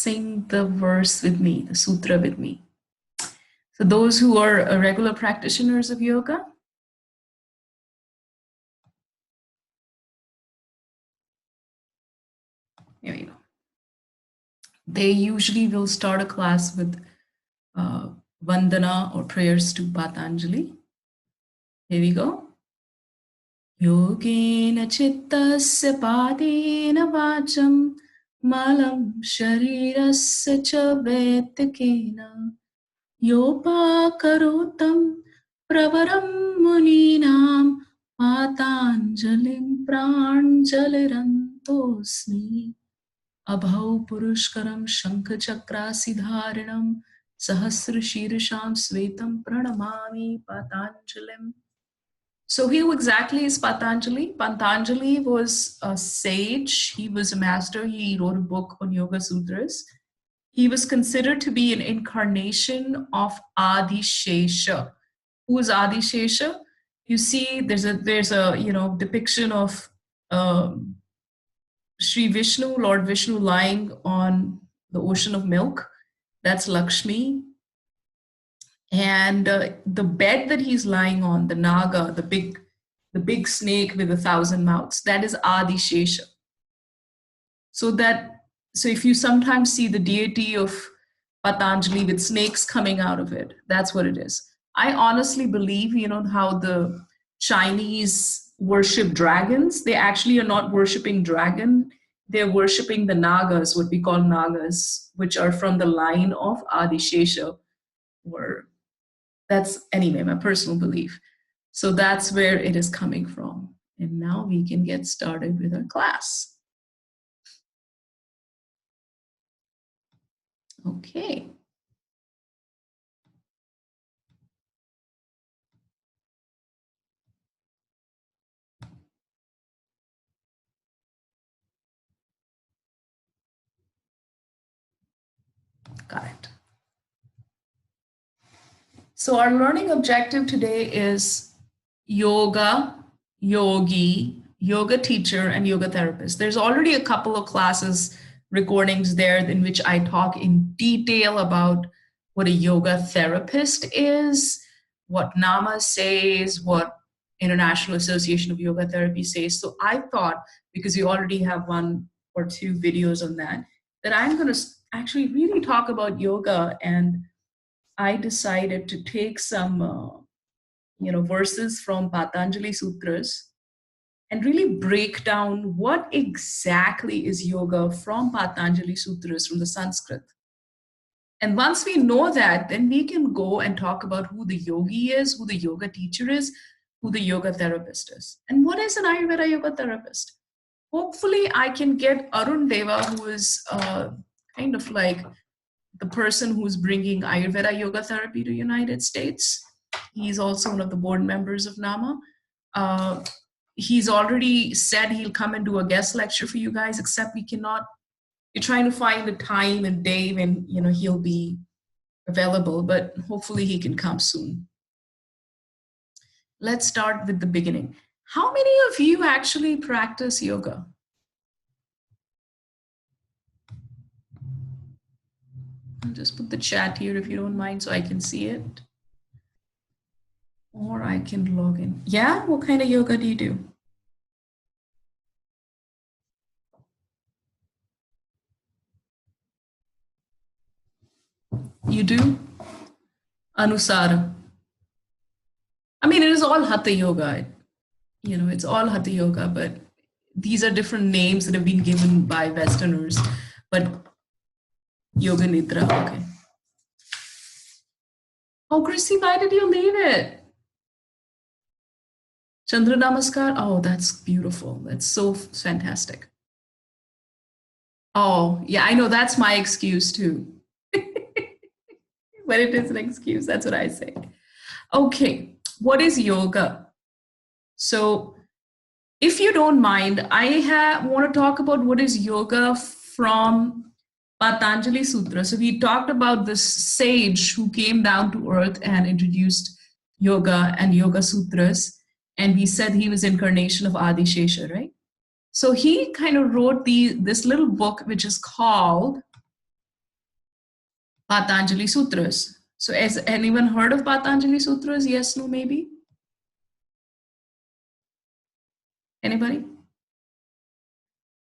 sing the verse with me, the sutra with me? So those who are regular practitioners of yoga, here we go. They usually will start a class with Vandana or prayers to Patanjali. Here we go. Yogena chittasya padena vacham malam sharirasya cha vetakena yopakarotam pravaram muninam patanjalim pranjalirantosmi abhau purushkaram shankhachakrasidharinam sahasra shirisham svetam pranamami patanjalim. So who exactly is Patanjali? Patanjali was a sage. He was a master. He wrote a book on Yoga Sutras. He was considered to be an incarnation of Adi Shesha. Who is Adi Shesha? You see, there's a depiction of Sri Vishnu, Lord Vishnu, lying on the ocean of milk. That's Lakshmi. And the bed that he's lying on, the naga, the big snake with 1,000 mouths, that is Adi Shesha. So if you sometimes see the deity of Patanjali with snakes coming out of it, that's what it is. I honestly believe, how the Chinese worship dragons, they actually are not worshiping dragon, they're worshiping the nagas, what we call nagas, which are from the line of Adi Shesha, that's anyway my personal belief. So that's where it is coming from. And now we can get started with our class. Okay. Got it. So our learning objective today is yoga, yogi, yoga teacher, and yoga therapist. There's already a couple of classes recordings there in which I talk in detail about what a yoga therapist is, what NAMA says, what International Association of Yoga Therapy says. So I thought, because we already have 1 or 2 videos on that I'm going to actually really talk about yoga. And I decided to take some, verses from Patanjali Sutras and really break down what exactly is yoga from Patanjali Sutras, from the Sanskrit. And once we know that, then we can go and talk about who the yogi is, who the yoga teacher is, who the yoga therapist is. And what is an Ayurveda yoga therapist? Hopefully I can get Arun Deva, who is kind of like the person who's bringing Ayurveda yoga therapy to United States. He's also one of the board members of NAMA. He's already said he'll come and do a guest lecture for you guys, except we cannot. We're trying to find a time and day when he'll be available, but hopefully he can come soon. Let's start with the beginning. How many of you actually practice yoga? I'll just put the chat here if you don't mind so I can see it. Or I can log in. Yeah? What kind of yoga do you do? You do? Anusara. I mean, it is all Hatha yoga. It's all Hatha yoga, but these are different names that have been given by Westerners. But Yoga Nidra, okay. Oh, Chrissy, why did you leave it? Chandra Namaskar? Oh, that's beautiful. That's so fantastic. Oh, yeah, I know that's my excuse too. But it is an excuse, that's what I say. Okay, what is yoga? So if you don't mind, I want to talk about what is yoga from Patanjali Sutra. So we talked about this sage who came down to earth and introduced yoga and Yoga Sutras. And we said he was incarnation of Adi Shesha, right? So he kind of wrote this little book, which is called Patanjali Sutras. So has anyone heard of Patanjali Sutras? Yes, no, maybe? Anybody?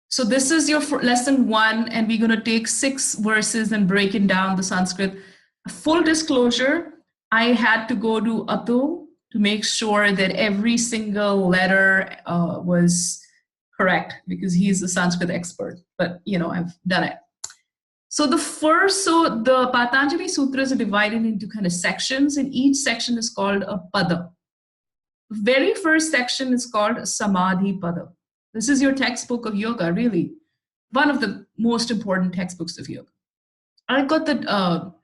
So this is your lesson 1, and we're going to take 6 verses and break it down the Sanskrit. Full disclosure, I had to go to Atul to make sure that every single letter was correct, because he's a Sanskrit expert. But, I've done it. So the Patanjali Sutras are divided into kind of sections, and each section is called a pada. The very first section is called Samadhi Pada. This is your textbook of yoga, really. One of the most important textbooks of yoga. I got the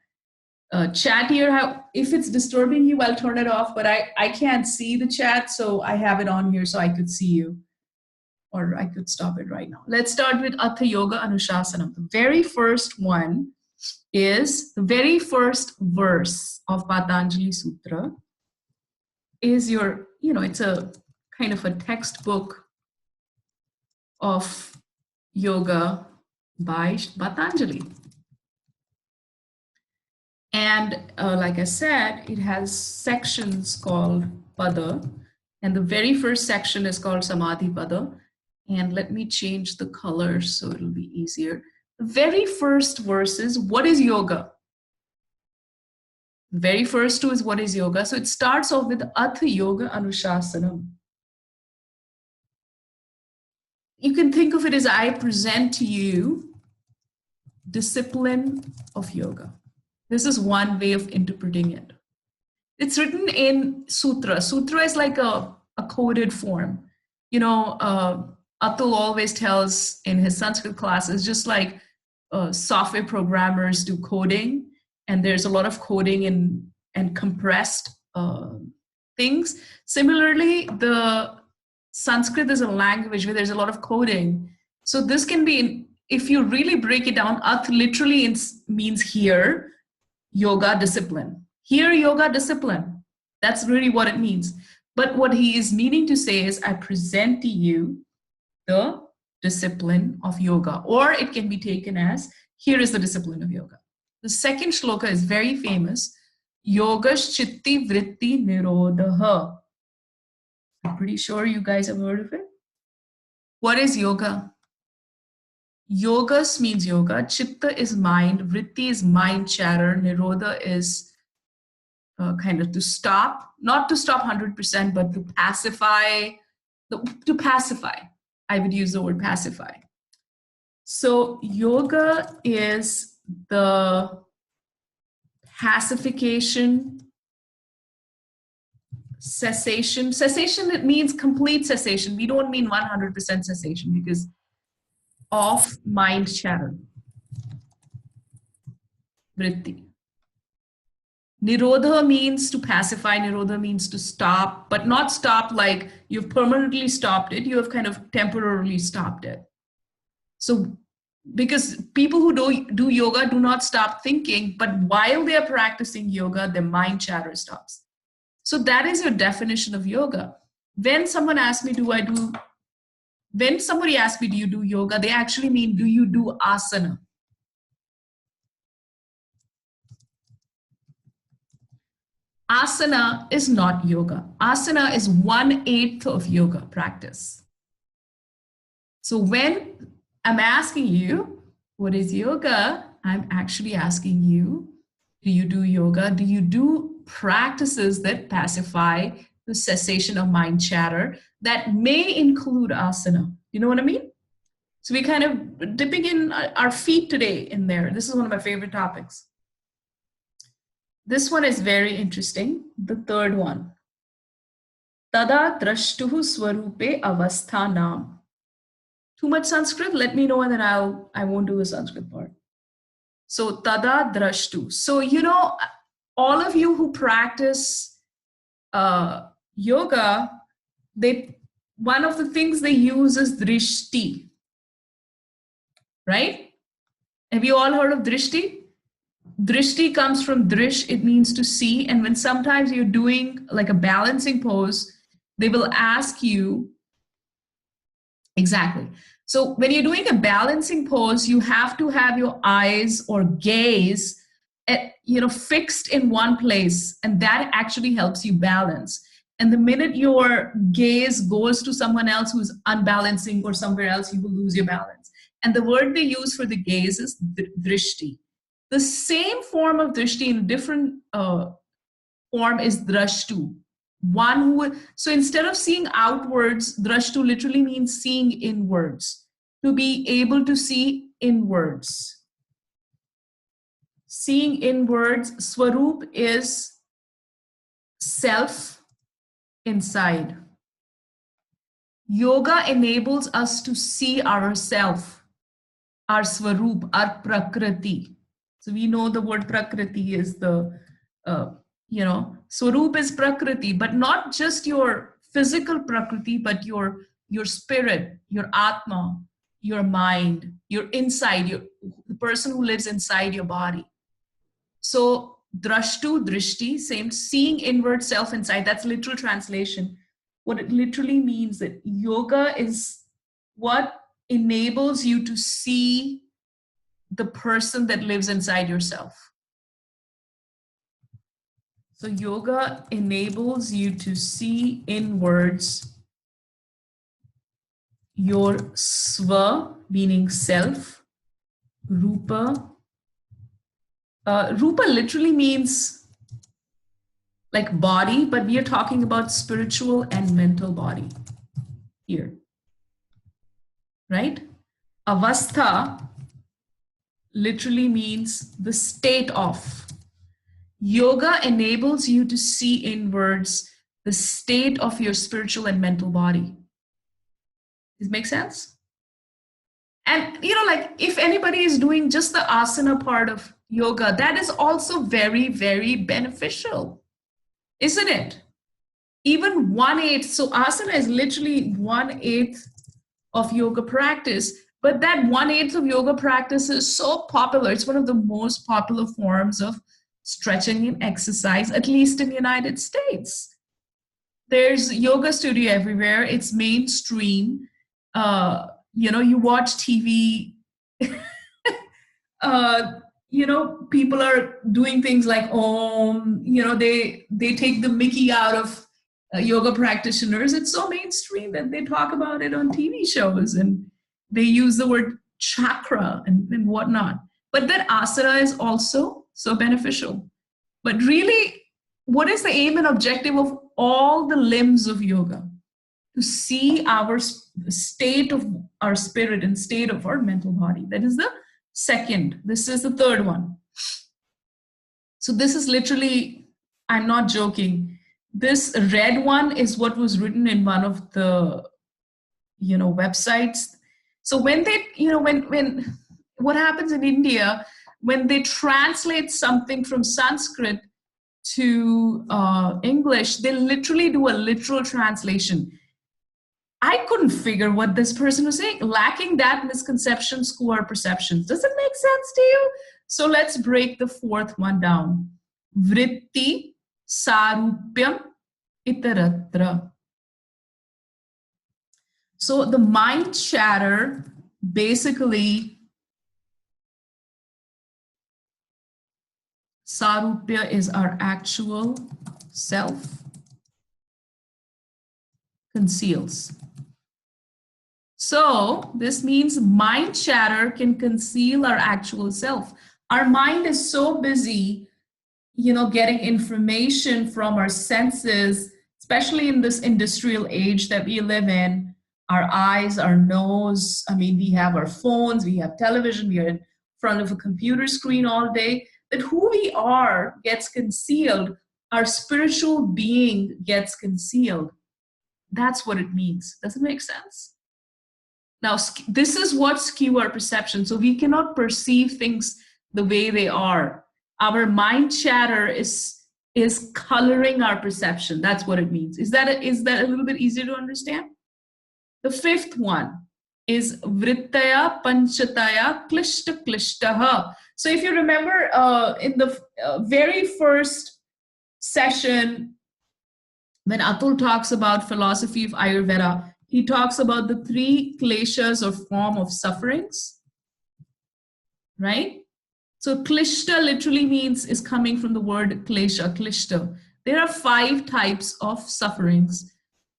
chat here. If it's disturbing you, I'll turn it off, but I can't see the chat, so I have it on here so I could see you. Or I could stop it right now. Let's start with Atha Yoga Anushasanam. The very first one is the very first verse of Patanjali Sutra is it's a kind of a textbook of yoga by Patanjali. And like I said, it has sections called Pada. And the very first section is called Samadhi Pada. And let me change the color so it'll be easier. The very first verse is, what is yoga? The very first two is, what is yoga? So it starts off with Atha Yoga Anushasanam. You can think of it as, I present to you discipline of yoga. This is one way of interpreting it. It's written in sutra. Sutra is like a coded form. Atul always tells in his Sanskrit classes, just like software programmers do coding, and there's a lot of coding and compressed things. Similarly, the Sanskrit is a language where there's a lot of coding. So this can be, if you really break it down, Arth literally means here, yoga discipline. Here, yoga discipline. That's really what it means. But what he is meaning to say is, I present to you the discipline of yoga. Or it can be taken as, here is the discipline of yoga. The second shloka is very famous. Yogash chitti vritti nirodha. I'm pretty sure you guys have heard of it. What is yoga? Yogas means yoga. Chitta is mind. Vritti is mind chatter. Nirodha is kind of to stop. Not to stop 100%, but to pacify. To pacify. I would use the word pacify. So yoga is the pacification, cessation. Cessation, it means complete cessation. We don't mean 100% cessation, because of mind chatter. Vritti. Nirodha means to pacify. Nirodha means to stop, but not stop like you've permanently stopped it. You have kind of temporarily stopped it. So, because people who do yoga do not stop thinking, but while they are practicing yoga, their mind chatter stops. So that is your definition of yoga. When someone asks me, when somebody asks me, do you do yoga? They actually mean, do you do asana? Asana is not yoga. Asana is 1/8 of yoga practice. So when I'm asking you, what is yoga? I'm actually asking you, do you do yoga? Do you do practices that pacify the cessation of mind chatter that may include asana? You know what I mean? So we kind of dipping in our feet today in there. This is one of my favorite topics. This one is very interesting. The third one. Tada drashtuhu swarupe avasthanam. Too much Sanskrit? Let me know, and then I won't do the Sanskrit part. So tada drashtu. So all of you who practice yoga, one of the things they use is drishti. Right? Have you all heard of drishti? Drishti comes from drish, it means to see. And when sometimes you're doing like a balancing pose, they will ask you, exactly. So when you're doing a balancing pose, you have to have your eyes or gaze fixed in one place, and that actually helps you balance. And the minute your gaze goes to someone else who's unbalancing or somewhere else, you will lose your balance. And the word they use for the gaze is drishti. The same form of drishti in a different form is drashtu. So instead of seeing outwards, drashtu literally means seeing inwards, to be able to see inwards. Seeing inwards, Swarup is self inside. Yoga enables us to see ourself, our Swarup, our Prakriti. So we know the word Prakriti is the, Swarup is Prakriti, but not just your physical Prakriti, but your spirit, your Atma, your mind, your inside, the person who lives inside your body. So drashtu, drishti, same, seeing inward self inside. That's literal translation. What it literally means that yoga is what enables you to see the person that lives inside yourself. So yoga enables you to see inwards your sva, meaning self, rupa. Rupa literally means like body, but we are talking about spiritual and mental body here, right? Avastha literally means the state of. Yoga enables you to see inwards the state of your spiritual and mental body. Does it make sense? And, if anybody is doing just the asana part of yoga, that is also very, very beneficial, isn't it? Even 1/8. So asana is literally 1/8 of yoga practice, but that 1/8 of yoga practice is so popular. It's one of the most popular forms of stretching and exercise, at least in the United States. There's yoga studio everywhere. It's mainstream. You watch TV, people are doing things like they take the Mickey out of yoga practitioners. It's so mainstream that they talk about it on TV shows, and they use the word chakra and whatnot. But that asana is also so beneficial. But really, what is the aim and objective of all the limbs of yoga? To see our state of our spirit and state of our mental body. That is the second. This is the third one. So this is literally, I'm not joking. This red one is what was written in one of the, websites. So when they, when what happens in India, when they translate something from Sanskrit to English, they literally do a literal translation. I couldn't figure what this person was saying. Lacking that misconception, skew perceptions. Does it make sense to you? So let's break the fourth one down. Vritti, sarupyam, itaratra. So the mind chatter, basically, sarupya is our actual self, conceals. So this means mind chatter can conceal our actual self. Our mind is so busy, getting information from our senses, especially in this industrial age that we live in. Our eyes, our nose, we have our phones, we have television, we are in front of a computer screen all day, that who we are gets concealed. Our spiritual being gets concealed. That's what it means. Does it make sense? Now, this is what skew our perception. So we cannot perceive things the way they are. Our mind chatter is coloring our perception. That's what it means. Is that a little bit easier to understand? The fifth one is vrittaya panchataya klishta klishtaha. So if you remember in the very first session, when Atul talks about philosophy of Ayurveda, he talks about the 3 kleshas or form of sufferings, right? So klishta literally means, is coming from the word klesha, klishta. There are 5 types of sufferings,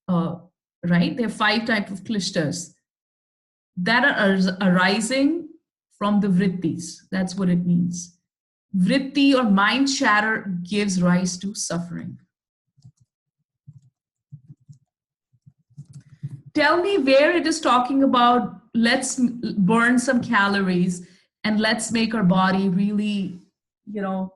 right? There are 5 types of klishtas that are arising from the vrittis. That's what it means. Vritti or mind chatter gives rise to suffering. Tell me where it is talking about, let's burn some calories and let's make our body really,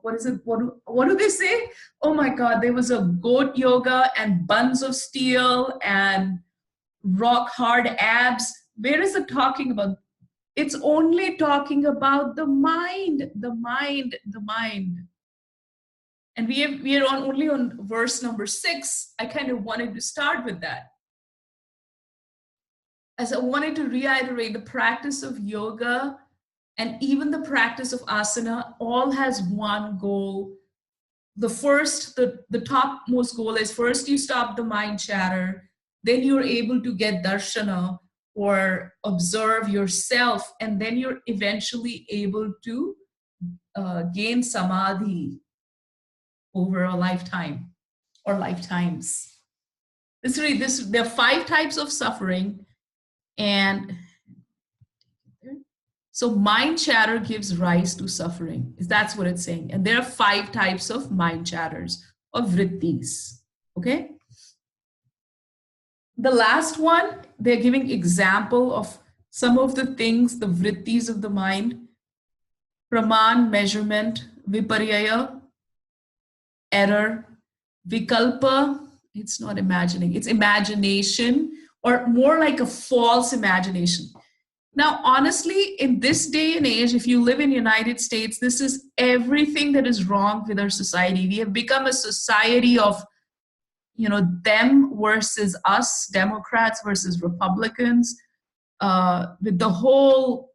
what is it? What do they say? Oh my God, there was a goat yoga and buns of steel and rock hard abs. Where is it talking about? It's only talking about the mind, the mind, the mind. And we are only on verse number 6. I kind of wanted to start with that. As I wanted to reiterate, the practice of yoga and even the practice of asana all has one goal. The topmost goal is, first you stop the mind chatter, then you're able to get darshana or observe yourself, and then you're eventually able to gain samadhi over a lifetime or lifetimes. There are 5 types of suffering, and so mind chatter gives rise to suffering. That's what it's saying. And there are 5 types of mind chatters or vrittis. Okay? The last one, they're giving example of some of the things, the vrittis of the mind. Praman, measurement, viparyaya, error, vikalpa, it's not imagining, it's imagination, or more like a false imagination. Now, honestly, in this day and age, if you live in the United States, this is everything that is wrong with our society. We have become a society of, them versus us, Democrats versus Republicans, with the whole,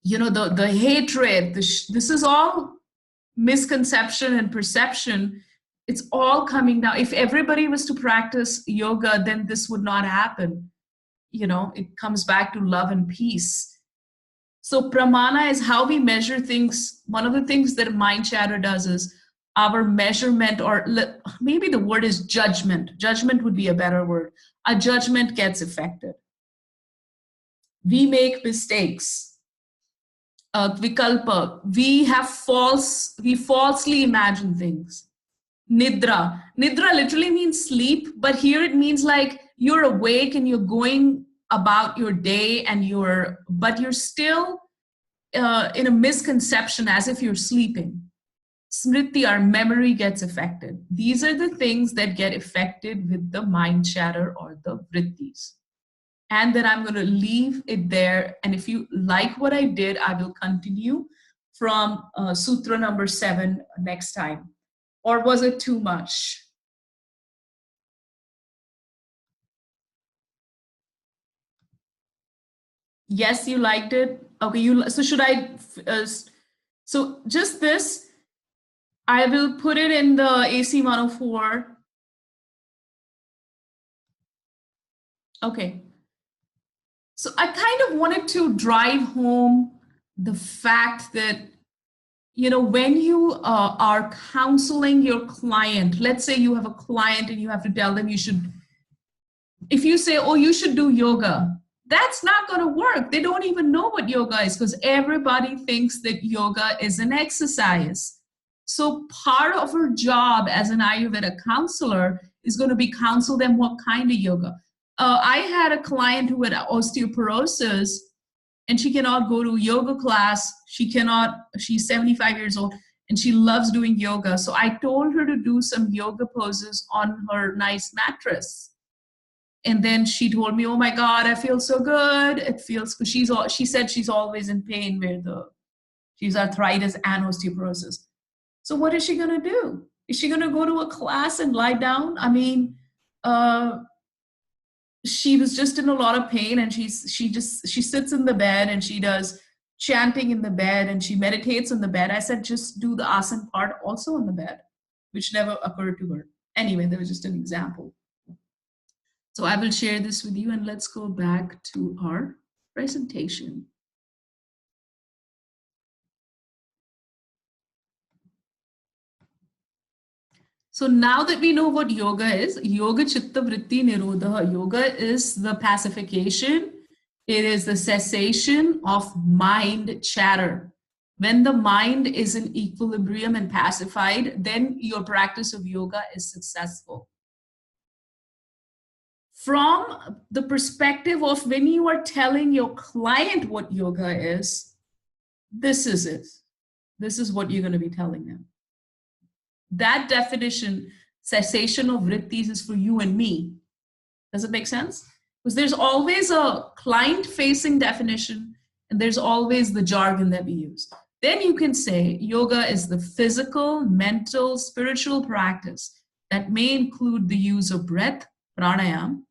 the hatred. This is all misconception and perception. It's all coming down. If everybody was to practice yoga, then this would not happen. It comes back to love and peace. So pramana is how we measure things. One of the things that mind chatter does is our measurement, or maybe the word is judgment. Judgment would be a better word. Our judgment gets affected. We make mistakes. Vikalpa, we falsely imagine things. Nidra literally means sleep, but here it means like you're awake and you're going about your day, but you're still in a misconception as if you're sleeping. Smriti, our memory gets affected. These are the things that get affected with the mind chatter or the vrittis. And then I'm going to leave it there. And if you like what I did, I will continue from Sutra number 7 next time. Or was it too much? Yes, you liked it. Okay, so should I? So just this, I will put it in the AC 104. Okay. So I kind of wanted to drive home the fact that, when you are counseling your client, let's say you have a client and you have to tell them if you say, oh, you should do yoga, that's not going to work. They don't even know what yoga is, because everybody thinks that yoga is an exercise. So part of her job as an Ayurveda counselor is going to be counsel them what kind of yoga. I had a client who had osteoporosis, and she cannot go to yoga class. She's 75 years old, and she loves doing yoga. So I told her to do some yoga poses on her nice mattress. And then she told me, oh my God, I feel so good. It feels, she said she's always in pain she's arthritis and osteoporosis. So what is she going to do? Is she going to go to a class and lie down? I mean, she was just in a lot of pain, and she sits in the bed and she does chanting in the bed and she meditates in the bed. I said, just do the asana part also in the bed, which never occurred to her. Anyway, there was just an example. So I will share this with you, and let's go back to our presentation. So now that we know what yoga is, yoga chitta vritti nirodha, yoga is the pacification. It is the cessation of mind chatter. When the mind is in equilibrium and pacified, then your practice of yoga is successful. From the perspective of when you are telling your client what yoga is, this is it. This is what you're going to be telling them. That definition, cessation of vrittis, is for you and me. Does it make sense? Because there's always a client-facing definition, and there's always the jargon that we use. Then you can say yoga is the physical, mental, spiritual practice that may include the use of breath, pranayama,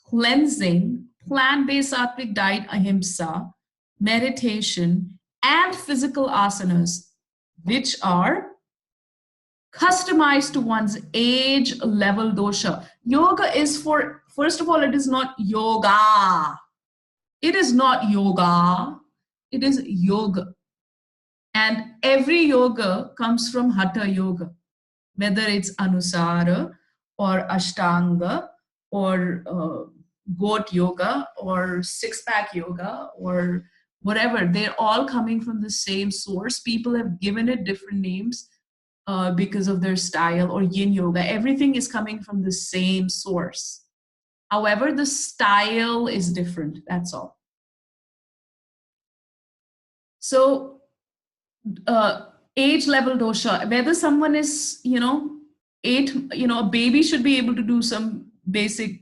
cleansing, plant-based sattvic diet, ahimsa, meditation, and physical asanas, which are customized to one's age, level, dosha. Yoga is for, first of all, it is not yoga. It is not yoga. It is yoga. And every yoga comes from Hatha Yoga, whether it's Anusara or Ashtanga or goat yoga or six-pack yoga or whatever. They're all coming from the same source. People have given it different names because of their style, or yin yoga. Everything is coming from the same source. However, the style is different. That's all. So, age level dosha, whether someone is, a baby should be able to do some basic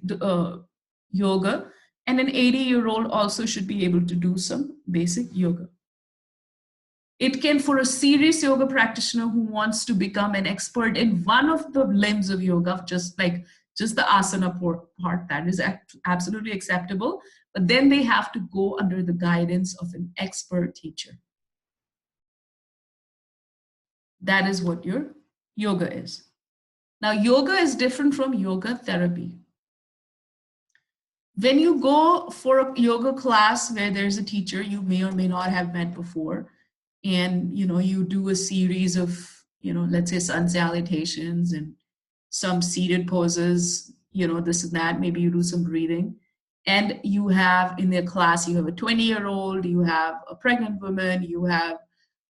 yoga, and an 80-year-old also should be able to do some basic yoga. It can, for a serious yoga practitioner who wants to become an expert in one of the limbs of yoga, just the asana part, that is absolutely acceptable. But then they have to go under the guidance of an expert teacher. That is what your yoga is. Now, yoga is different from yoga therapy. When you go for a yoga class where there's a teacher you may or may not have met before, and you do a series of let's say sun salutations and some seated poses, this and that, maybe you do some breathing, and you have in their class, you have a 20-year-old, you have a pregnant woman, you have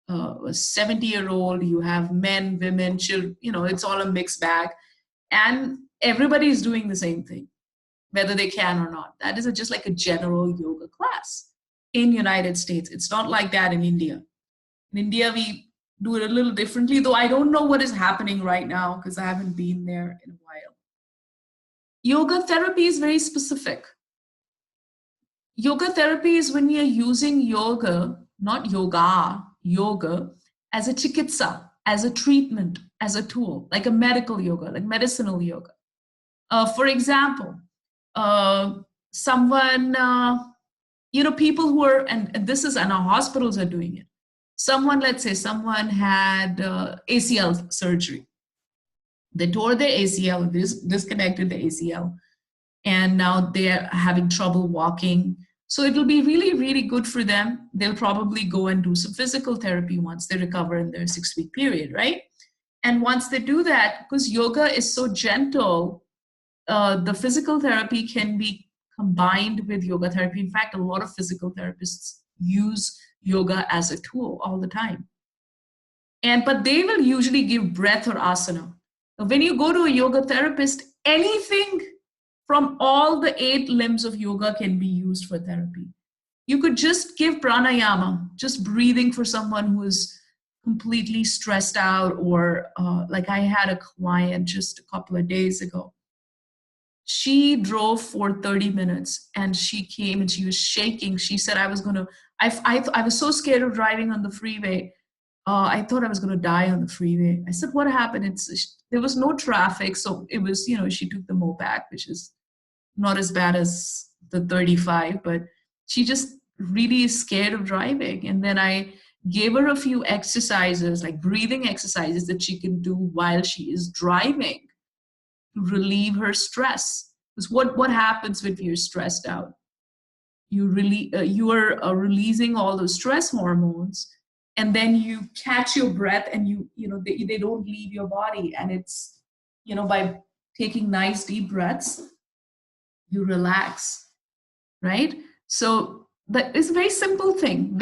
a 70-year-old, you have men, women, children, it's all a mixed bag, and everybody is doing the same thing, whether they can or not. That is just like a general yoga class in United States. It's not like that in India. In India, we do it a little differently, though I don't know what is happening right now because I haven't been there in a while. Yoga therapy is very specific. Yoga therapy is when we are using yoga, not yoga, as a chikitsa, as a treatment, as a tool, like a medical yoga, like medicinal yoga. For example, someone, people who are, and this is, and our hospitals are doing it. Let's say someone had ACL surgery. They tore their ACL, disconnected the ACL, and now they're having trouble walking. So it will be really, really good for them. They'll probably go and do some physical therapy once they recover in their 6-week period, right? And once they do that, because yoga is so gentle, the physical therapy can be combined with yoga therapy. In fact, a lot of physical therapists use yoga as a tool all the time. But they will usually give breath or asana. When you go to a yoga therapist, anything from all the 8 limbs of yoga can be used for therapy. You could just give pranayama, just breathing for someone who is completely stressed out, or like I had a client just a couple of days ago. She drove for 30 minutes and she came and she was shaking. She said, I was so scared of driving on the freeway. I thought I was going to die on the freeway. I said, what happened? There was no traffic. So it was, she took the Mopac, which is not as bad as the 35, but she just really is scared of driving. And then I gave her a few exercises, like breathing exercises that she can do while she is driving to relieve her stress. Because what happens when you're stressed out? You are releasing all those stress hormones, and then you catch your breath, and they don't leave your body, and it's by taking nice deep breaths, you relax, right? So that is a very simple thing,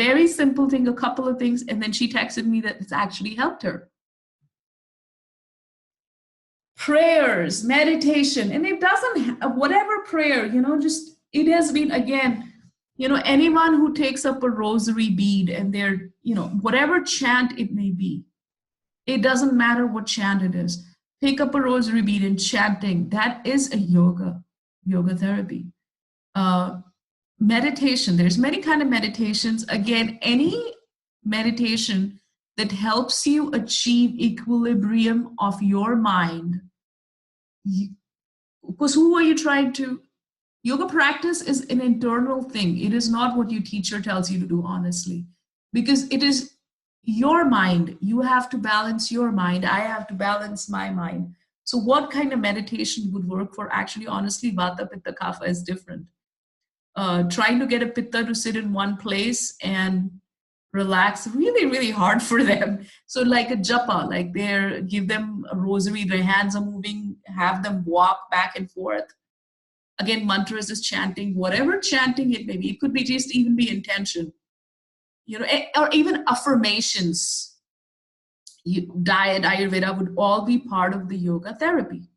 a couple of things. And then she texted me that it's actually helped her. Prayers, meditation, and it doesn't, whatever prayer, just, it has been, again, anyone who takes up a rosary bead and they're, whatever chant it may be, it doesn't matter what chant it is. Pick up a rosary bead and chanting, that is a yoga therapy. Meditation, there's many kind of meditations. Again, any meditation that helps you achieve equilibrium of your mind. Because who are you trying to? Yoga practice is an internal thing. It is not what your teacher tells you to do, honestly, because it is your mind. You have to balance your mind. I have to balance my mind. So what kind of meditation would work for? Actually, honestly, Vata, Pitta, Kapha is different. Trying to get a Pitta to sit in one place and relax, really, really hard for them. So like a japa, like give them a rosary, their hands are moving, have them walk back and forth. Again, mantras is chanting, whatever chanting it may be. It could be just even be intention, or even affirmations. Diet, Ayurveda would all be part of the yoga therapy.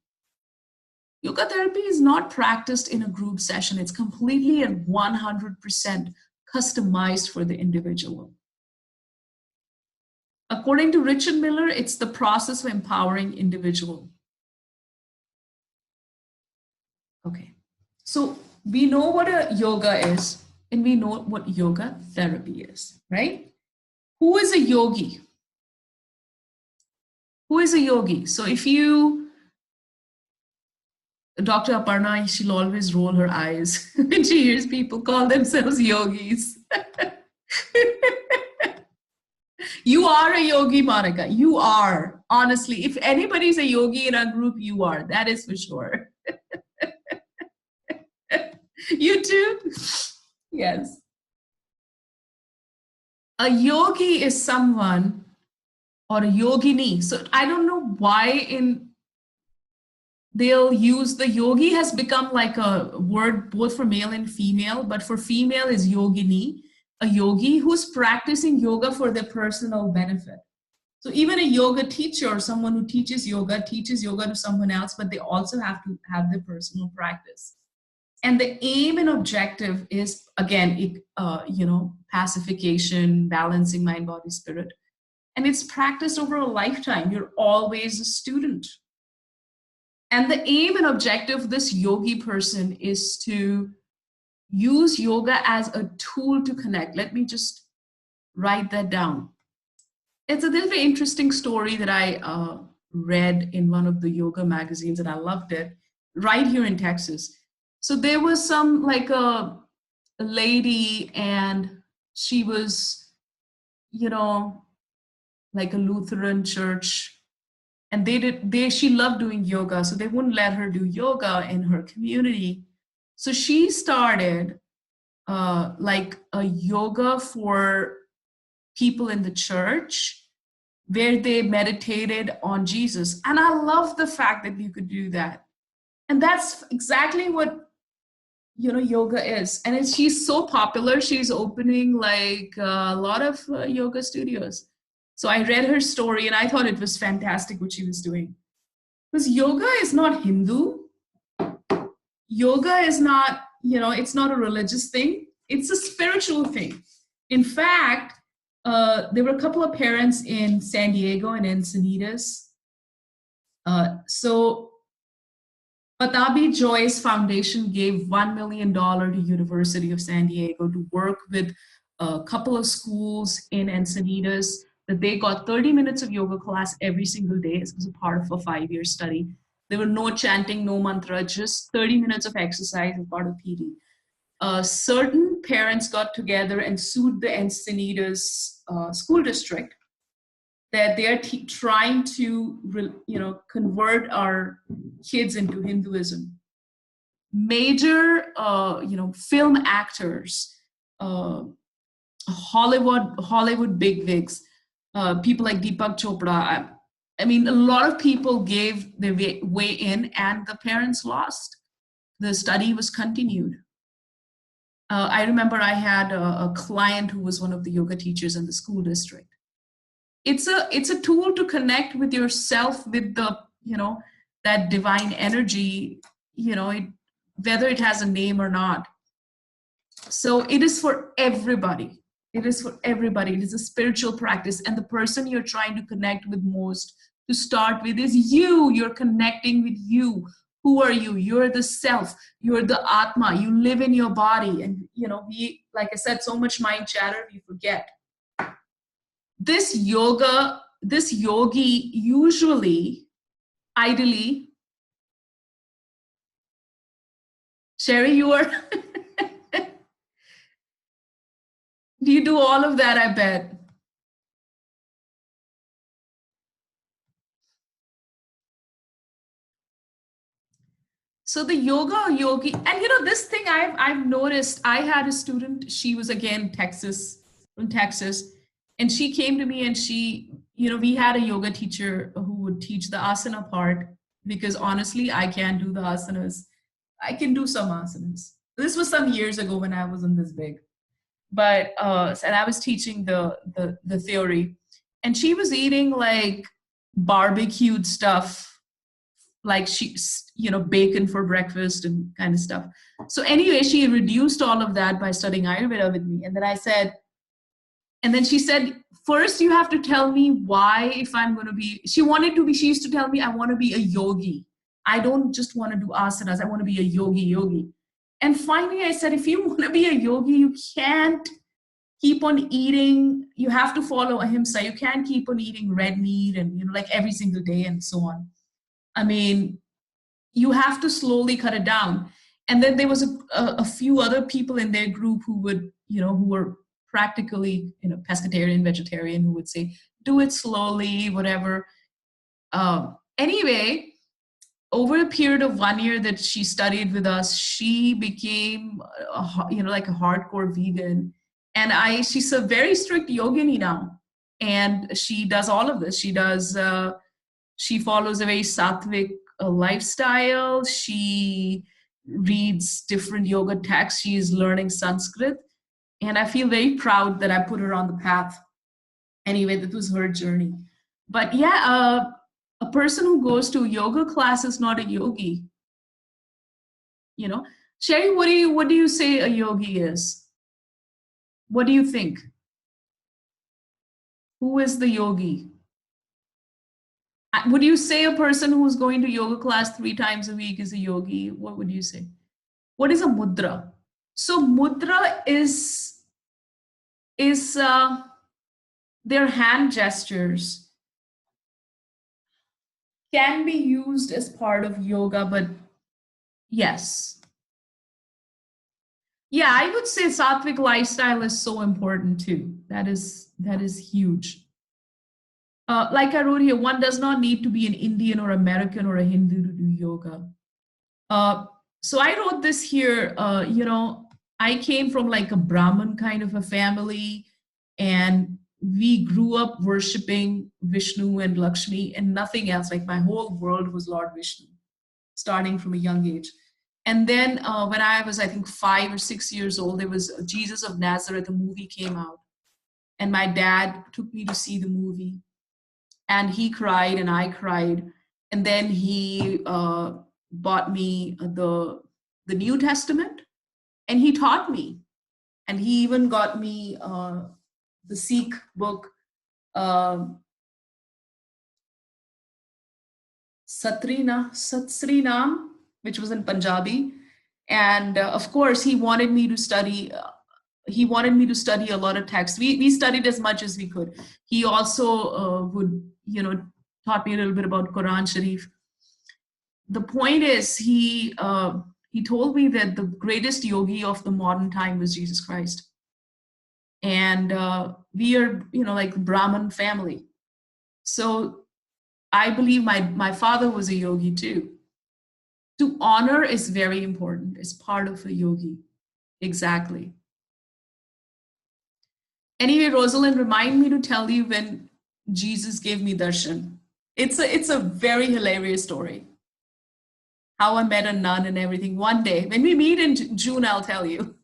Yoga therapy is not practiced in a group session. It's completely and 100% customized for the individual. According to Richard Miller, it's the process of empowering individual. Okay, so we know what a yoga is, and we know what yoga therapy is, right? Who is a yogi? Who is a yogi? So if you, Dr. Aparna, she'll always roll her eyes when she hears people call themselves yogis. You are a yogi, Monica. You are. Honestly, if anybody's a yogi in our group, you are. That is for sure. You too? Yes. A yogi is someone, or a yogini. So I don't know why they'll use the yogi has become like a word both for male and female, but for female is yogini, a yogi who's practicing yoga for their personal benefit. So even a yoga teacher or someone who teaches yoga to someone else, but they also have to have their personal practice. And the aim and objective is, again, pacification, balancing mind, body, spirit. And it's practiced over a lifetime. You're always a student. And the aim and objective of this yogi person is to use yoga as a tool to connect. Let me just write that down. There's a very interesting story that I read in one of the yoga magazines, and I loved it, right here in Texas. So there was some, like a lady, and she was, like a Lutheran church, and she loved doing yoga, so they wouldn't let her do yoga in her community. So she started like a yoga for people in the church where they meditated on Jesus. And I love the fact that you could do that. And that's exactly what yoga is. And she's so popular, she's opening like a lot of yoga studios. So I read her story and I thought it was fantastic what she was doing. Because yoga is not Hindu. Yoga is not, it's not a religious thing. It's a spiritual thing. In fact, there were a couple of parents in San Diego and Encinitas. So Patabi Joyce Foundation gave $1 million to University of San Diego to work with a couple of schools in Encinitas, that they got 30 minutes of yoga class every single day as a part of a 5-year study. There were no chanting, no mantra, just 30 minutes of exercise as part of PD. Certain parents got together and sued the Encinitas school district that they're trying to, convert our kids into Hinduism. Major, film actors, Hollywood bigwigs, people like Deepak Chopra. I mean, a lot of people gave their way in, and the parents lost. The study was continued. I remember I had a client who was one of the yoga teachers in the school district. It's a tool to connect with yourself, with the, that divine energy, whether it has a name or not. So it is for everybody. It is for everybody. It is a spiritual practice, and the person you're trying to connect with most to start with is you. You're connecting with you. Who are you? You're the self. You're the Atma. You live in your body. And, we, like I said, so much mind chatter, we forget. This yogi usually, ideally, Sherry, you are, do you do all of that? I bet. So the yogi, and this thing I've noticed. I had a student. She was again from Texas, and she came to me and we had a yoga teacher who would teach the asana part, because honestly, I can't do the asanas. I can do some asanas. This was some years ago when I wasn't this big, but and I was teaching the theory, and she was eating like barbecued stuff, like bacon for breakfast and kind of stuff. So anyway, she reduced all of that by studying Ayurveda with me. And then she said, first you have to tell me why, if I'm going to be, she used to tell me, I want to be a yogi. I don't just want to do asanas. I want to be a yogi. And finally I said, if you want to be a yogi, you can't keep on eating. You have to follow ahimsa. You can't keep on eating red meat and, like every single day and so on. I mean, you have to slowly cut it down. And then there was a few other people in their group who would, who were practically, pescatarian, vegetarian, who would say, do it slowly, whatever. Anyway, over a period of 1 year that she studied with us, she became, like a hardcore vegan. And she's a very strict yogini now. And she does all of this. She follows a very sattvic lifestyle. She reads different yoga texts. She is learning Sanskrit. And I feel very proud that I put her on the path. Anyway, that was her journey. But yeah, a person who goes to yoga class is not a yogi. Sherry, what do you say a yogi is? What do you think? Who is the yogi? Would you say a person who's going to yoga class 3 times a week is a yogi? What would you say? What is a mudra? So mudra is their hand gestures can be used as part of yoga, but yes. Yeah, I would say sattvic lifestyle is so important too. That is huge. Like I wrote here, one does not need to be an Indian or American or a Hindu to do yoga. So I wrote this here, I came from like a Brahmin kind of a family, and we grew up worshiping Vishnu and Lakshmi and nothing else. Like my whole world was Lord Vishnu, starting from a young age. And then when I was, I think, 5 or 6 years old, there was Jesus of Nazareth, a movie came out. And my dad took me to see the movie. And he cried and I cried. And then he bought me the New Testament, and he taught me. And he even got me the Sikh book, Satsrinam, which was in Punjabi. And of course, he wanted me to study. He wanted me to study a lot of text. We studied as much as we could. He also would, taught me a little bit about Quran Sharif. The point is, he told me that the greatest yogi of the modern time was Jesus Christ. And we are, like Brahmin family. So I believe my father was a yogi too. To honor is very important. It's part of a yogi. Exactly. Anyway, Rosalind, remind me to tell you when Jesus gave me darshan. It's a very hilarious story. How I met a nun and everything. One day, when we meet in June, I'll tell you.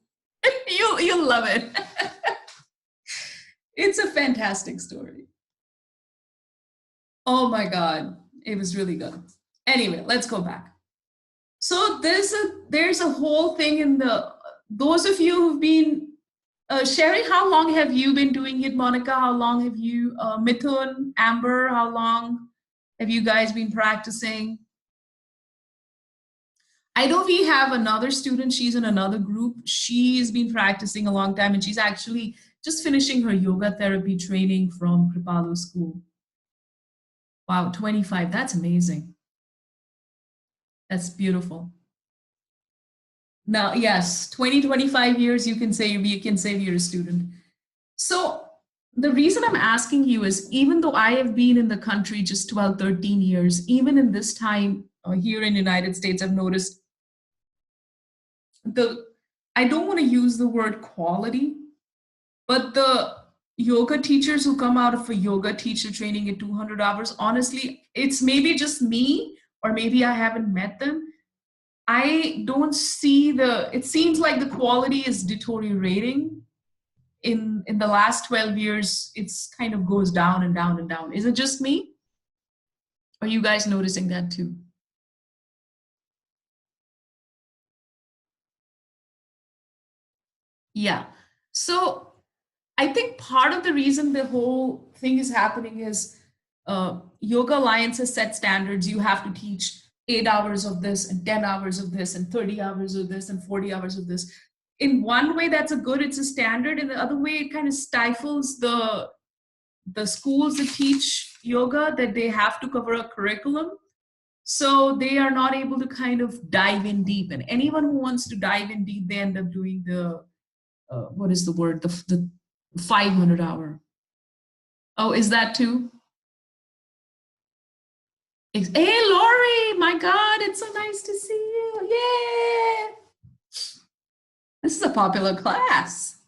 You'll love it. It's a fantastic story. Oh my God, it was really good. Anyway, let's go back. So there's a whole thing in the those of you who've been Sherry, how long have you been doing it? Monica, how long have you Mithun, Amber, how long have you guys been practicing? I know we have another student, she's in another group. She's been practicing a long time and she's actually just finishing her yoga therapy training from Kripalu school. Wow, 25, that's amazing. That's beautiful. Now, yes, 20, 25 years, you can say you're a student. So the reason I'm asking you is even though I have been in the country just 12, 13 years, even in this time here in the United States, I've noticed I don't want to use the word quality, but the yoga teachers who come out of a yoga teacher training at 200 hours, honestly, it's maybe just me or maybe I haven't met them. I don't see it seems like the quality is deteriorating. In the last 12 years, it's kind of goes down and down and down. Is it just me? Are you guys noticing that too? Yeah. So I think part of the reason the whole thing is happening is Yoga Alliance has set standards. You have to teach 8 hours of this and 10 hours of this and 30 hours of this and 40 hours of this. In one way, it's a standard. In the other way, it kind of stifles the schools that teach yoga that they have to cover a curriculum. So they are not able to kind of dive in deep. And anyone who wants to dive in deep, they end up doing what is the word? The 500 hour. Oh, is that too? Hey, Lori, my God, it's so nice to see you. Yay! This is a popular class.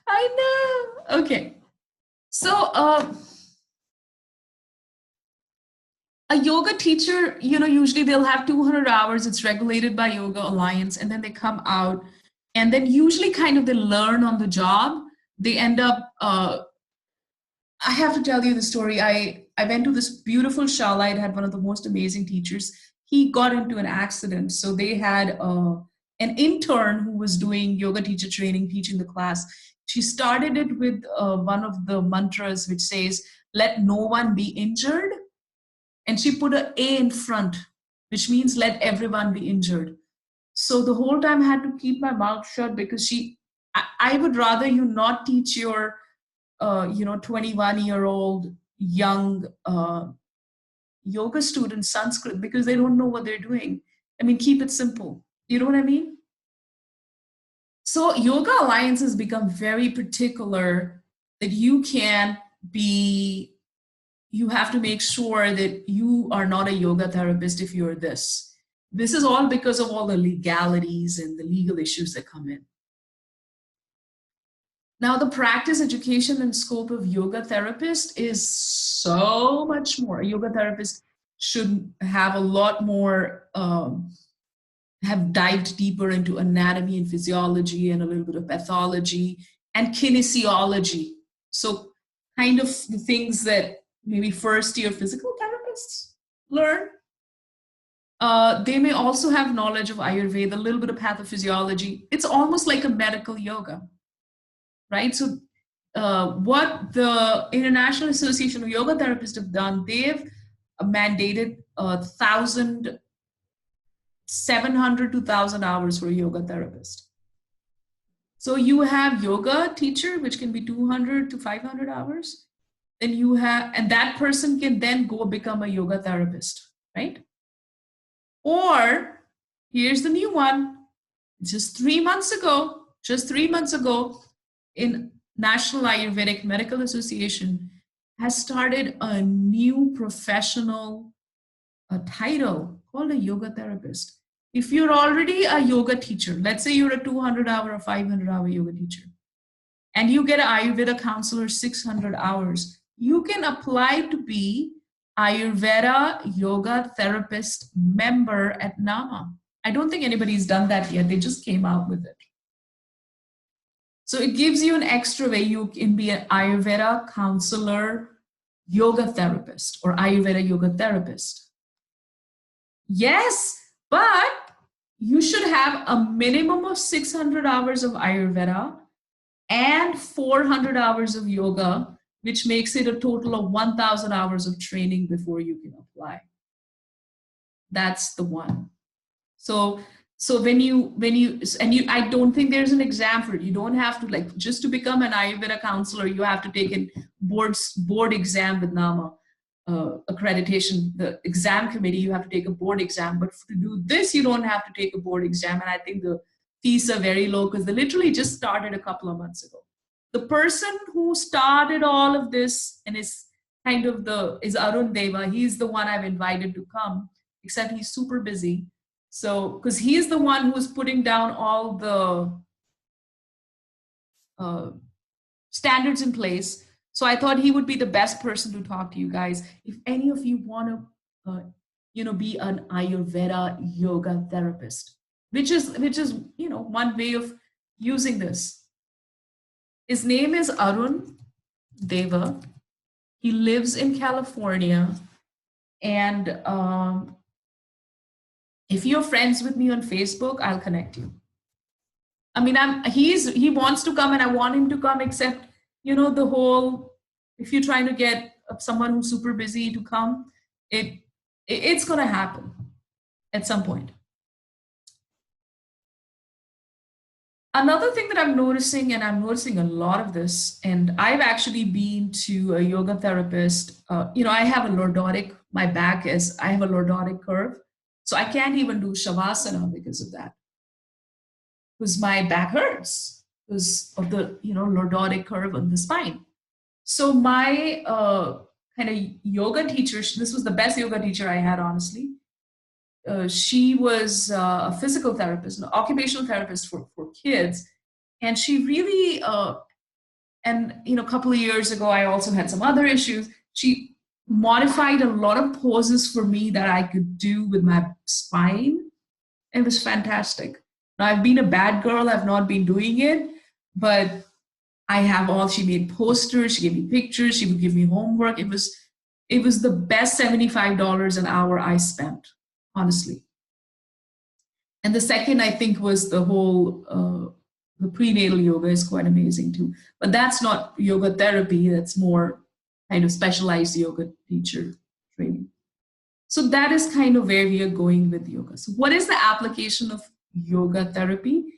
I know. Okay. So, a yoga teacher, usually they'll have 200 hours. It's regulated by Yoga Alliance, and then they come out, and then usually kind of they learn on the job. They end up. I have to tell you the story. I went to this beautiful shala. I had one of the most amazing teachers. He got into an accident, so they had an intern who was doing yoga teacher training, teaching the class. She started it with one of the mantras, which says, "Let no one be injured." And she put an A in front, which means let everyone be injured. So the whole time I had to keep my mouth shut because I would rather you not teach your, 21-year-old young yoga student Sanskrit because they don't know what they're doing. I mean, keep it simple. You know what I mean? So Yoga Alliance has become very particular that you have to make sure that you are not a yoga therapist if you're this. This is all because of all the legalities and the legal issues that come in. Now, the practice, education, and scope of yoga therapist is so much more. A yoga therapist should have a lot more, have dived deeper into anatomy and physiology and a little bit of pathology and kinesiology. So kind of the things that maybe first-year physical therapists learn. They may also have knowledge of Ayurveda, a little bit of pathophysiology. It's almost like a medical yoga, right? So what the International Association of Yoga Therapists have done, they've mandated 700 to 1,000 hours for a yoga therapist. So you have yoga teacher, which can be 200 to 500 hours. Then you have, and that person can then go become a yoga therapist, right? Or here's the new one. Just 3 months ago, in National Ayurvedic Medical Association has started a new professional title called a yoga therapist. If you're already a yoga teacher, let's say you're a 200-hour or 500-hour yoga teacher, and you get an Ayurveda counselor 600 hours, you can apply to be Ayurveda yoga therapist member at NAMA. I don't think anybody's done that yet. They just came out with it. So it gives you an extra way you can be an Ayurveda counselor, yoga therapist, or Ayurveda yoga therapist. Yes, but you should have a minimum of 600 hours of Ayurveda and 400 hours of yoga, which makes it a total of 1,000 hours of training before you can apply. That's the one. So I don't think there's an exam for it. You don't have to, like, just to become an Ayurveda counselor, you have to take a board exam with NAMA accreditation, the exam committee. You have to take a board exam, but to do this, you don't have to take a board exam. And I think the fees are very low because they literally just started a couple of months ago. The person who started all of this and is Arun Deva. He's the one I've invited to come, except he's super busy. So, because he's the one who's putting down all the standards in place. So I thought he would be the best person to talk to you guys. If any of you want to, be an Ayurveda yoga therapist, which is one way of using this. His name is Arun Deva. He lives in California, and if you're friends with me on Facebook, I'll connect you. I mean, he wants to come and I want him to come, except, if you're trying to get someone who's super busy to come, it's going to happen at some point. Another thing that I'm noticing, and I'm noticing a lot of this, and I've actually been to a yoga therapist. I have a lordotic, I have a lordotic curve. So I can't even do Shavasana because of that. Because my back hurts because of the, lordotic curve on the spine. So my kind of yoga teacher, this was the best yoga teacher I had, honestly. She was a physical therapist, an occupational therapist for kids. And she really, a couple of years ago, I also had some other issues. She modified a lot of poses for me that I could do with my spine. It was fantastic. Now, I've been a bad girl. I've not been doing it, but she made posters. She gave me pictures. She would give me homework. It was the best $75 an hour I spent, honestly. And the second, I think, was the whole, the prenatal yoga is quite amazing too. But that's not yoga therapy. That's more kind of specialized yoga teacher training. So that is kind of where we are going with yoga. So what is the application of yoga therapy?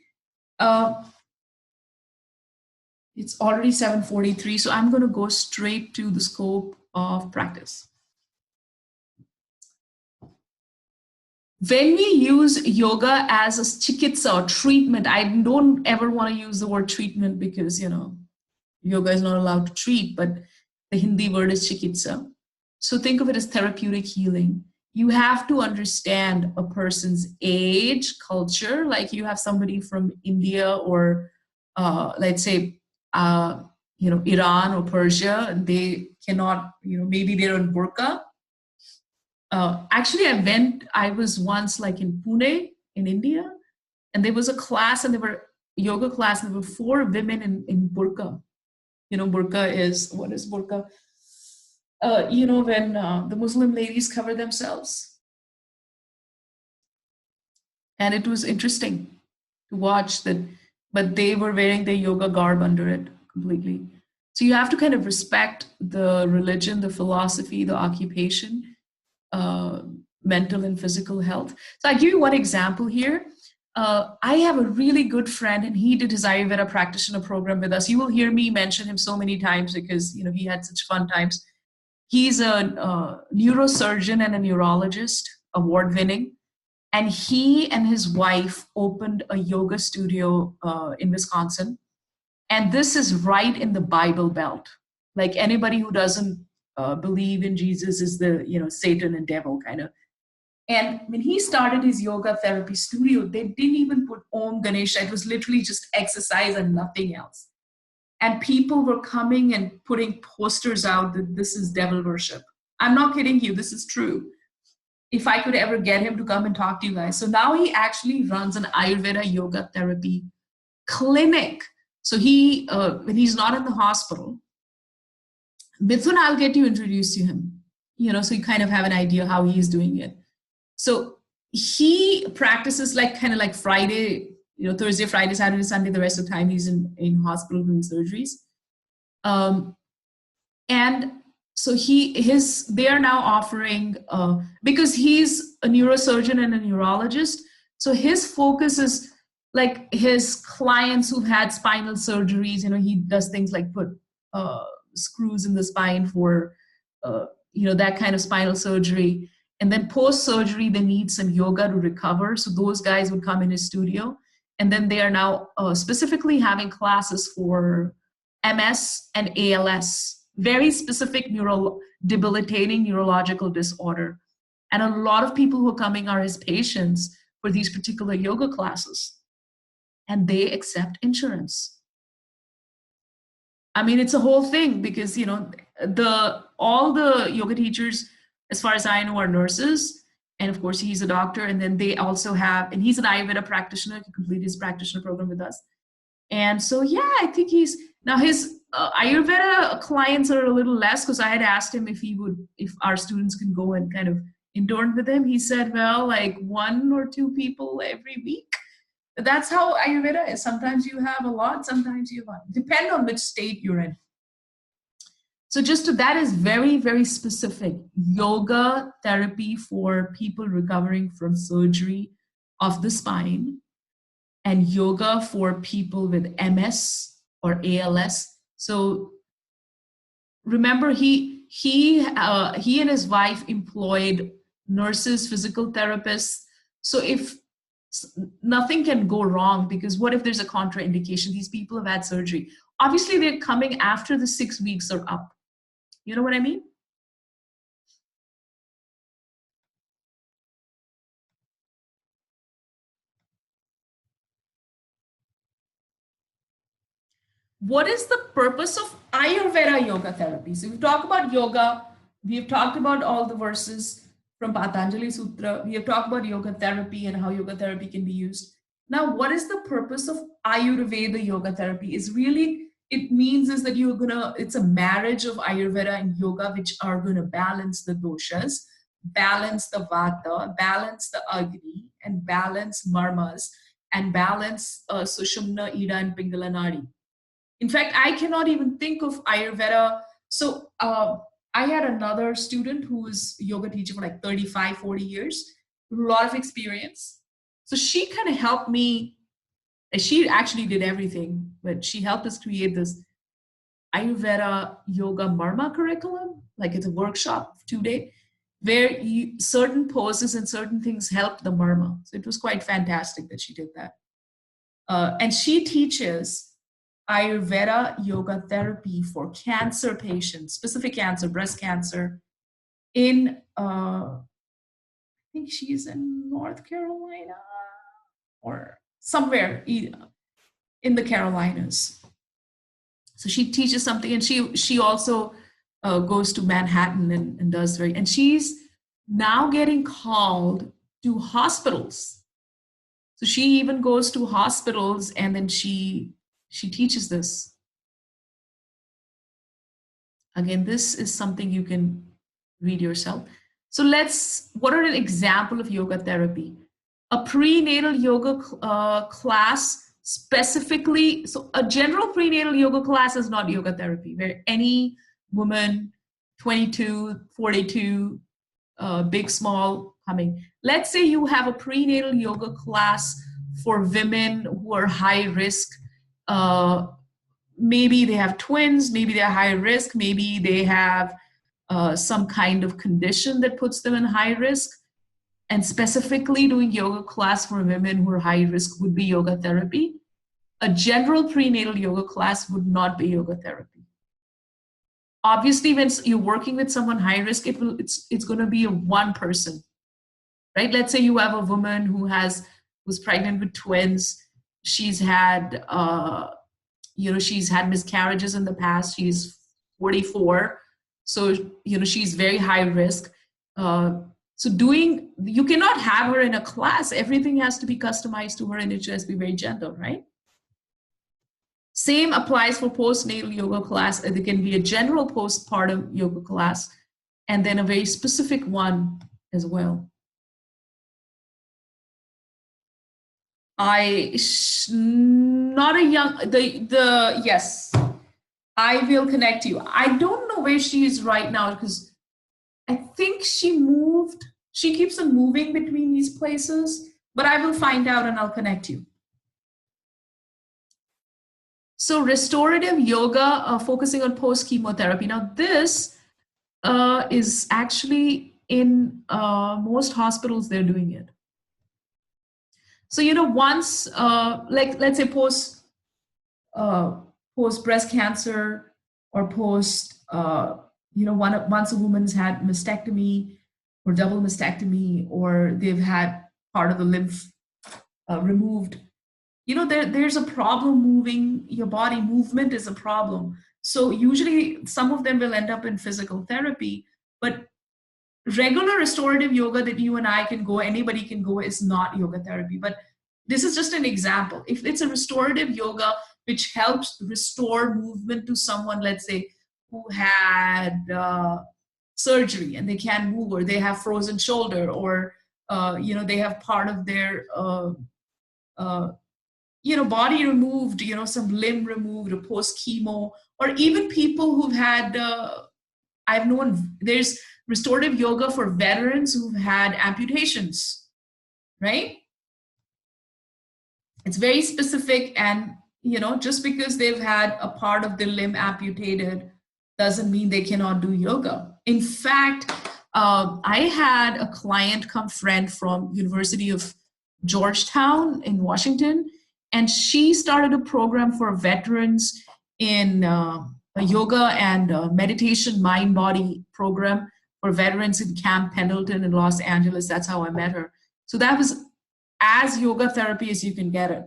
It's already 7:43, so I'm going to go straight to the scope of practice. When we use yoga as a chikitsa or treatment, I don't ever want to use the word treatment because, yoga is not allowed to treat, but the Hindi word is chikitsa. So think of it as therapeutic healing. You have to understand a person's age, culture, like you have somebody from India or let's say, Iran or Persia, and they cannot, maybe they're on burqa. Actually, I was once like in Pune in India, and there was a class and there were yoga class and there were 4 women in burqa. Burqa is, what is burqa? When the Muslim ladies cover themselves. And it was interesting to watch that, but they were wearing their yoga garb under it completely. So you have to kind of respect the religion, the philosophy, the occupation, mental and physical health. So I give you one example here. I have a really good friend, and he did his Ayurveda practitioner program with us. You will hear me mention him so many times because he had such fun times. He's a neurosurgeon and a neurologist, award-winning, and he and his wife opened a yoga studio in Wisconsin. And this is right in the Bible Belt. Like anybody who doesn't believe in Jesus is the Satan and devil kind of. And when he started his yoga therapy studio, they didn't even put Om Ganesha. It was literally just exercise and nothing else. And people were coming and putting posters out that this is devil worship. I'm not kidding you, this is true. If I could ever get him to come and talk to you guys. So now he actually runs an Ayurveda yoga therapy clinic. So he, when he's not in the hospital, Mithun, I'll get you introduced to him, so you kind of have an idea how he is doing it. So he practices kind of Friday, Thursday, Friday, Saturday, Sunday, the rest of the time he's in hospital doing surgeries. And so they are now offering, because he's a neurosurgeon and a neurologist, so his focus is his clients who've had spinal surgeries, he does things like put screws in the spine for, that kind of spinal surgery. And then post-surgery, they need some yoga to recover. So those guys would come in his studio. And then they are now specifically having classes for MS and ALS, very specific debilitating neurological disorder. And a lot of people who are coming are his patients for these particular yoga classes. And they accept insurance. I mean, it's a whole thing because, all the yoga teachers, as far as I know, are nurses. And of course, he's a doctor. And then they also have, and he's an Ayurveda practitioner. He completed his practitioner program with us. And so, yeah, I think his Ayurveda clients are a little less, because I had asked him if our students can go and kind of intern with him. He said, well, 1 or 2 people every week. That's how Ayurveda is. Sometimes you have a lot, sometimes you have one. Depend on which state you're in. So that is very, very specific. Yoga therapy for people recovering from surgery of the spine, and yoga for people with MS or ALS. So remember, he and his wife employed nurses, physical therapists. So if nothing can go wrong, because what if there's a contraindication? These people have had surgery. Obviously, they're coming after the 6 weeks are up. You know what I mean? What is the purpose of Ayurveda yoga therapy? So we've talked about yoga. We've talked about all the verses from Patanjali Sutra. We have talked about yoga therapy and how yoga therapy can be used. Now, what is the purpose of Ayurveda yoga therapy? It means is that it's a marriage of Ayurveda and yoga, which are going to balance the doshas, balance the vata, balance the agni, and balance marmas, and balance sushumna, ida, and pingala nadi. In fact, I cannot even think of Ayurveda. So I had another student who was a yoga teacher for 35, 40 years, a lot of experience. So she kind of helped me. She actually did everything, but she helped us create this Ayurveda yoga marma curriculum. It's a workshop 2-day where certain poses and certain things help the marma. So it was quite fantastic that she did that. And she teaches Ayurveda yoga therapy for cancer patients, specific cancer, breast cancer, in, I think she's in North Carolina or somewhere in the Carolinas. So she teaches something, and she also goes to Manhattan and does and she's now getting called to hospitals. So she even goes to hospitals, and then she teaches this. Again, this is something you can read yourself. So what are an example of yoga therapy? A prenatal yoga class specifically, so a general prenatal yoga class is not yoga therapy, where any woman, 22, 42, big, small, coming. Let's say you have a prenatal yoga class for women who are high risk. Maybe they have twins, maybe they're high risk, maybe they have some kind of condition that puts them in high risk. And specifically doing yoga class for women who are high risk would be yoga therapy. A general prenatal yoga class would not be yoga therapy. Obviously, when you're working with someone high risk, it's going to be a one person, right? Let's say you have a woman who's pregnant with twins. She's had she's had miscarriages in the past. She's 44. So, she's very high risk. So you cannot have her in a class. Everything has to be customized to her and it has to be very gentle, right? Same applies for postnatal yoga class. There can be a general postpartum yoga class and then a very specific one as well. Not a young, yes, I will connect you. I don't know where she is right now because I think she moved. She keeps on moving between these places, but I will find out and I'll connect you. So restorative yoga, focusing on post-chemotherapy. Now this is actually in most hospitals, they're doing it. So, once, let's say post breast cancer or post, once a woman's had mastectomy or double mastectomy, or they've had part of the lymph removed, there's a problem moving your body. Movement is a problem. So usually some of them will end up in physical therapy, but regular restorative yoga that you and I can go, anybody can go, is not yoga therapy. But this is just an example. If it's a restorative yoga which helps restore movement to someone, let's say, who had surgery and they can't move, or they have frozen shoulder, or they have part of their body removed, some limb removed, or post chemo, or even people who've had I've known there's restorative yoga for veterans who've had amputations, right? It's very specific, and just because they've had a part of their limb amputated doesn't mean they cannot do yoga. In fact, I had a client come friend from University of Georgetown in Washington, and she started a program for veterans in a yoga and meditation mind-body program for veterans in Camp Pendleton in Los Angeles. That's how I met her. So that was as yoga therapy as you can get it.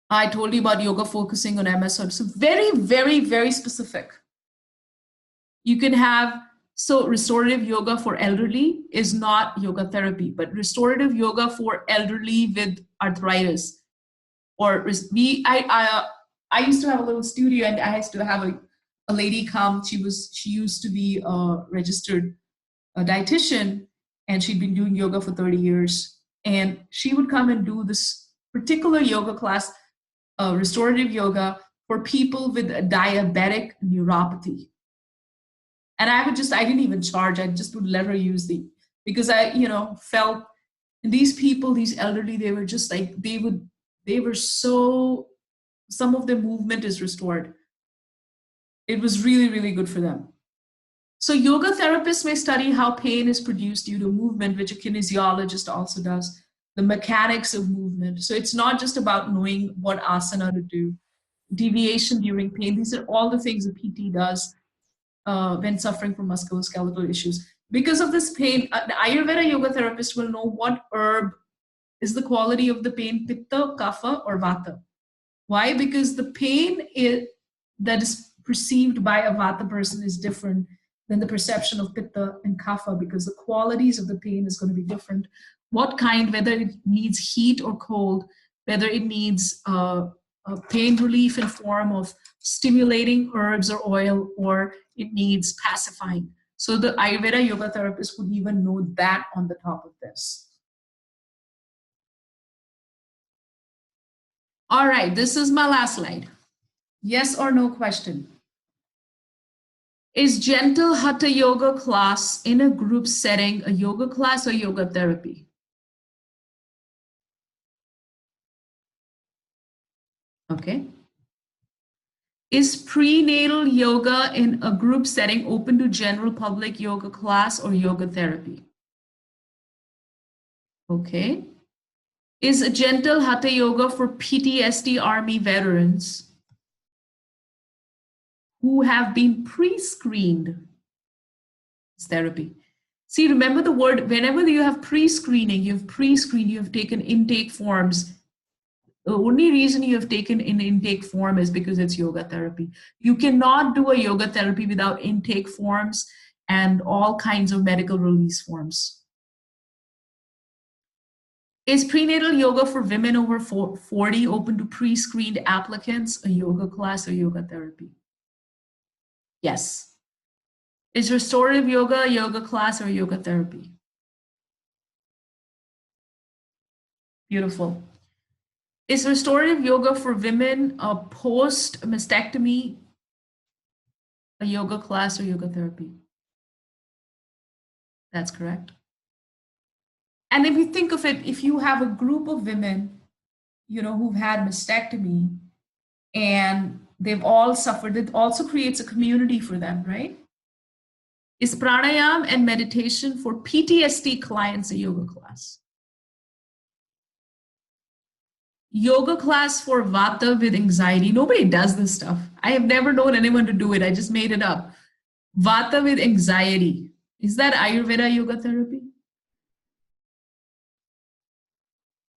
I told you about yoga focusing on MS. So very, very, very specific. You can have, so restorative yoga for elderly is not yoga therapy, but restorative yoga for elderly with arthritis, or I used to have a little studio, and I used to have a lady come. She used to be a registered dietitian, and she'd been doing yoga for 30 years. And she would come and do this particular yoga class, restorative yoga for people with a diabetic neuropathy. And I didn't even charge. I just would let her use because I, felt these people, these elderly, they were just like, some of their movement is restored. It was really, really good for them. So yoga therapists may study how pain is produced due to movement, which a kinesiologist also does, the mechanics of movement. So it's not just about knowing what asana to do, deviation during pain. These are all the things a PT does when suffering from musculoskeletal issues. Because of this pain, the Ayurveda yoga therapist will know what herb is the quality of the pain, pitta, kapha, or vata. Why? Because the pain that is perceived by a vata person is different than the perception of pitta and kapha, because the qualities of the pain is going to be different. What kind, whether it needs heat or cold, whether it needs pain relief in form of stimulating herbs or oil, or it needs pacifying. So the Ayurveda yoga therapist would even know that on the top of this. All right, this is my last slide. Yes or no question. Is gentle hatha yoga class in a group setting a yoga class or yoga therapy? Okay. Is prenatal yoga in a group setting open to general public yoga class or yoga therapy? Okay. Is a gentle hatha yoga for PTSD Army veterans who have been pre-screened? It's therapy. See, remember the word, whenever you have pre-screening, you have taken intake forms. The only reason you have taken in intake form is because it's yoga therapy. You cannot do a yoga therapy without intake forms and all kinds of medical release forms. Is prenatal yoga for women over 40 open to pre-screened applicants, a yoga class or yoga therapy? Yes. Is restorative yoga a yoga class or yoga therapy? Beautiful. Is restorative yoga for women post mastectomy a yoga class or yoga therapy? That's correct. And if you think of it, if you have a group of women, who've had mastectomy and they've all suffered, it also creates a community for them, right? Is pranayam and meditation for PTSD clients a yoga class? Yoga class for vata with anxiety. Nobody does this stuff. I have never known anyone to do it. I just made it up. Vata with anxiety. Is that Ayurveda yoga therapy?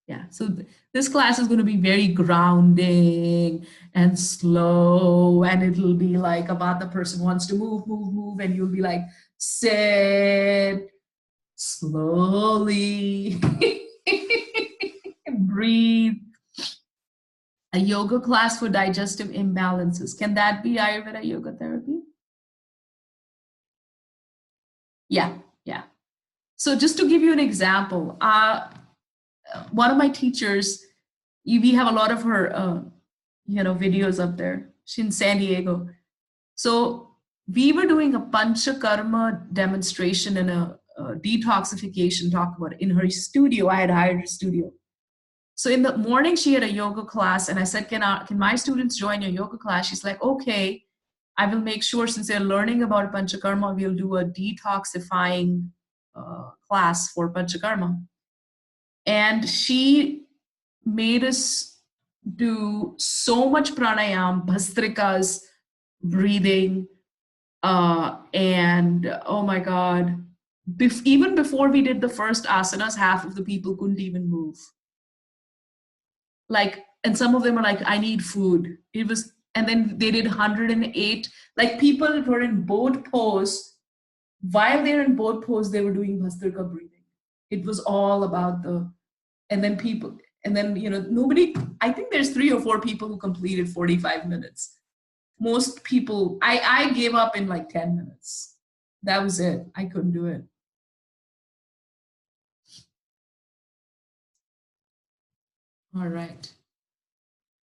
Yeah, so this class is going to be very grounding and slow, and it'll be like about the person wants to move, and you'll be like, sit slowly, breathe. A yoga class for digestive imbalances. Can that be Ayurveda yoga therapy? Yeah, yeah. So just to give you an example, one of my teachers, we have a lot of her, videos up there. She's in San Diego. So we were doing a panchakarma demonstration and a detoxification talk about it in her studio. I had hired her studio. So in the morning, she had a yoga class, and I said, can my students join your yoga class? She's like, okay, I will make sure, since they're learning about panchakarma, we'll do a detoxifying class for panchakarma. And she made us do so much pranayam, bhastrikas, breathing, and oh my God, even before we did the first asanas, half of the people couldn't even move. Like, and some of them are like, I need food. And then they did 108, like people were in boat pose. While they're in boat pose, they were doing bhastrika breathing. It was all about nobody, I think there's 3 or 4 people who completed 45 minutes. Most people, I gave up in like 10 minutes. That was it. I couldn't do it. All right.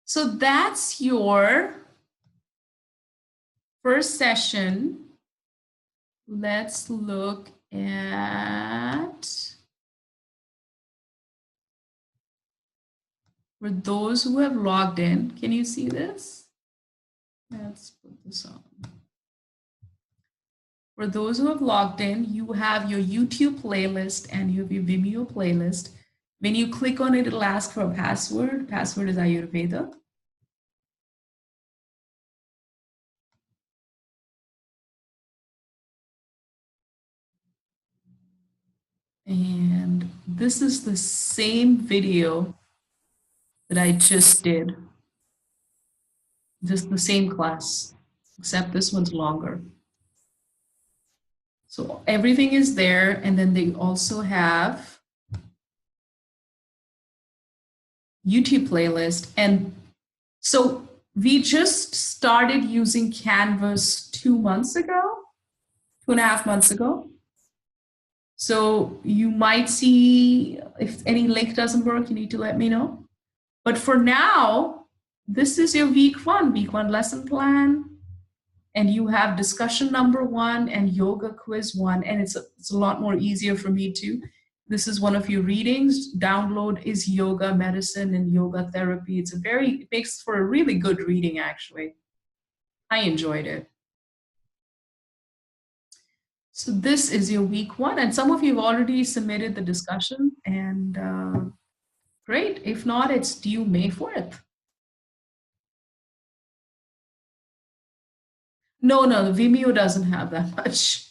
So that's your first session. Let's look at, for those who have logged in, can you see this? Let's put this on. For those who have logged in, you have your YouTube playlist and you have your Vimeo playlist. When you click on it, it'll ask for a password. Password is Ayurveda. And this is the same video that I just did. Just the same class, except this one's longer. So everything is there. And then they also have YouTube playlist. And so we just started using Canvas 2 months ago, 2.5 months ago. So you might see, if any link doesn't work, you need to let me know. But for now, this is your week one lesson plan. And you have discussion number 1 and yoga quiz 1. And it's a lot more easier for me too. This is one of your readings. Download is yoga medicine and yoga therapy. It makes for a really good reading, actually. I enjoyed it. So this is your week 1, and some of you have already submitted the discussion, and great. If not, it's due May 4th. No, the Vimeo doesn't have that much.